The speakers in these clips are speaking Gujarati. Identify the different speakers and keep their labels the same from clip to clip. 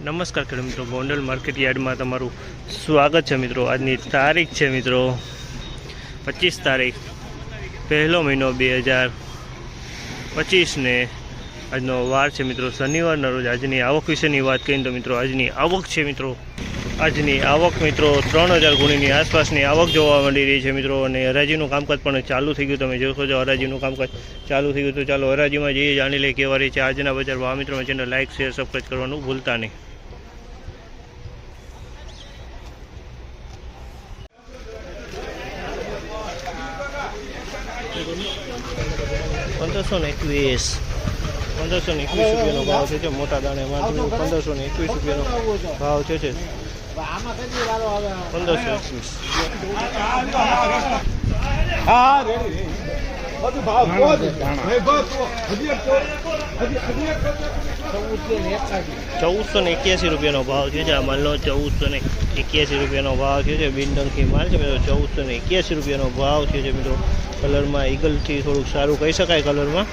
Speaker 1: નમસ્કાર ખેડૂત મિત્રો, ગોંડલ માર્કેટ યાર્ડમાં તમારું સ્વાગત છે મિત્રો। આજની તારીખ છે મિત્રો 25 તારીખ પહેલો મહિનો 2025 ને આજનો વાર છે મિત્રો શનિવારના રોજ। આજની આવક વિશેની વાત કરીએ તો મિત્રો આજની આવક છે મિત્રો 3000 ગુણીની આસપાસની આવક જોવા મળી રહી છે મિત્રો। અને હરાજીનું કામકાજ પણ ચાલુ થઈ ગયું, તમે જોશો જો હરાજીનું કામકાજ ચાલુ થઈ ગયું। તો ચાલો હરાજીમાં જઈએ, જાણી લઈએ કેવા રહી છે આજના બજાર ભાવ મિત્રો। ચેનલ લાઇક શેર સબસ્ક્રાઈબ કરવાનું ભૂલતા નહીં। ₹1521 રૂપિયાનો ભાવ છે। મોટા દાણે માં ₹1521 રૂપિયાનો ભાવ છે। 1521 1481 રૂપિયાનો ભાવ છે। આ માલનો 1481 રૂપિયાનો ભાવ છે। બિનડંખી માલ છે મિત્રો। 1481 રૂપિયાનો ભાવ છે મિત્રો। કલરમાં ઈગલથી થોડુંક સારું કહી શકાય કલરમાં।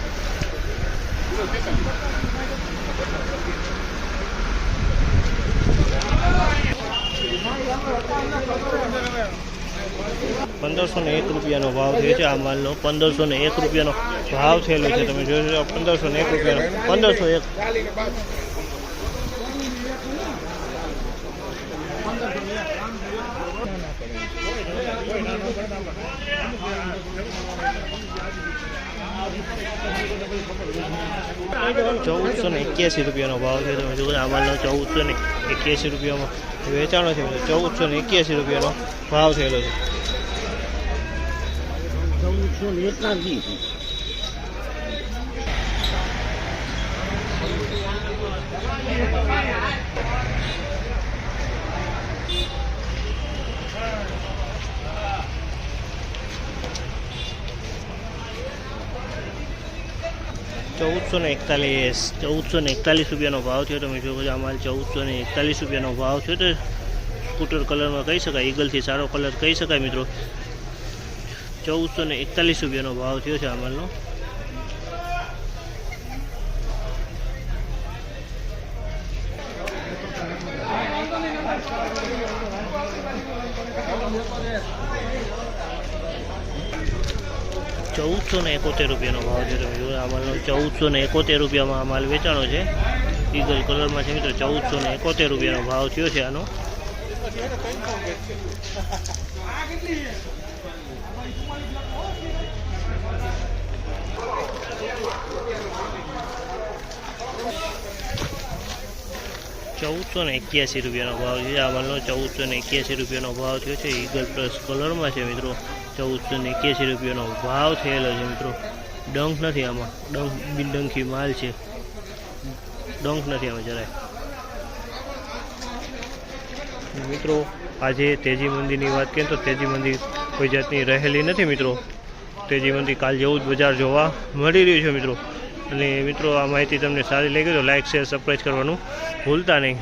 Speaker 1: ₹1501 રૂપિયાનો ભાવ છે। આ માલનો 1501 રૂપિયાનો ભાવ થયેલો છે, તમે જોશો 1501 રૂપિયાનો 1501 1481 રૂપિયાનો ભાવ છે, તમે જોશો આ માલનો 1481 રૂપિયામાં વેચાણો છે। 1481 રૂપિયાનો ભાવ થયેલો છે। 1441 રૂપિયાનો ભાવ છે, તમે જોશો આ માલ 1441 રૂપિયાનો ભાવ છે। તો સ્કૂટર કલરમાં કહી શકાય, ઈગલથી સારો કલર કહી શકાય મિત્રો। 1441 રૂપિયાનો ભાવ થયો છે આ માલનો। ₹1471 રૂપિયાનો ભાવ છે, તમે જુઓ આ માલનો 1471 રૂપિયામાં આ માલ વેચાણો છે। ઈગલ કલરમાં છે મિત્રો। 1471 રૂપિયાનો ભાવ થયો છે આનો। ₹1481 રૂપિયાનો ભાવ છે આ માલનો। 1481 રૂપિયાનો ભાવ થયો છે। ઈગલ પ્લસ કલરમાં છે મિત્રો। 1481 રૂપિયાનો ભાવ થયેલો છે મિત્રો। ડંખ નથી આમાં, બિનડંખી માલ છે, ડંખ નથી આમાં જરાય મિત્રો। આજે તેજી મંદીની વાત કરીએ તો તેજી મંદી કોઈ જાતની રહેલી નથી મિત્રો। તેજી મંદી કાલ જેવું જ બજાર જોવા મળી રહ્યું છે મિત્રો। અને મિત્રો આ માહિતી તમને સારી લાગી તો લાઇક શેર સબસ્ક્રાઈબ કરવાનું ભૂલતા નહીં।